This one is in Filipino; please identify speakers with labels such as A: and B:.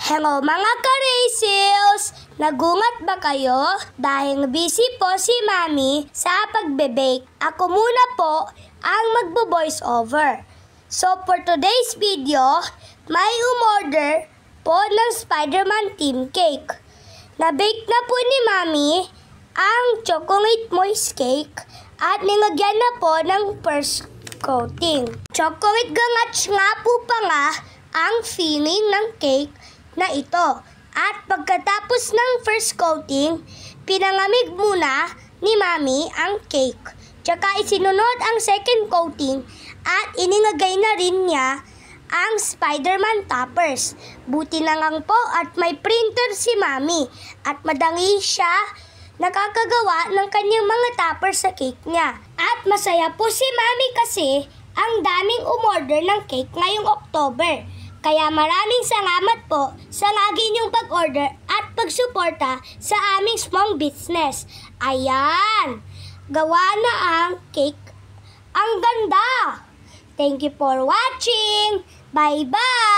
A: Hello mga ka-Racels! Nagungat ba kayo? Dahil busy po si Mami sa pagbe-bake. Ako muna po ang magbo-voice over. So for today's video, may umorder po ng Spider-Man Team Cake. Na-bake na po ni Mami ang chocolate moist cake at nilagyan na po ng first coating. Chocolate ganache nga po pa nga ang filling ng cake na ito. At pagkatapos ng first coating, pinangamig muna ni Mami ang cake. Tsaka isinunod ang second coating at inilagay na rin niya ang Spider-Man toppers. Buti na lang po at may printer si Mami at madali siya nakakagawa ng kanyang mga toppers sa cake niya. At masaya po si Mami kasi ang daming umorder ng cake ngayong October. Kaya maraming salamat po sa lagi niyong pag-order at pagsuporta sa aming small business. Ayan! Gawa na ang cake. Ang ganda! Thank you for watching! Bye-bye!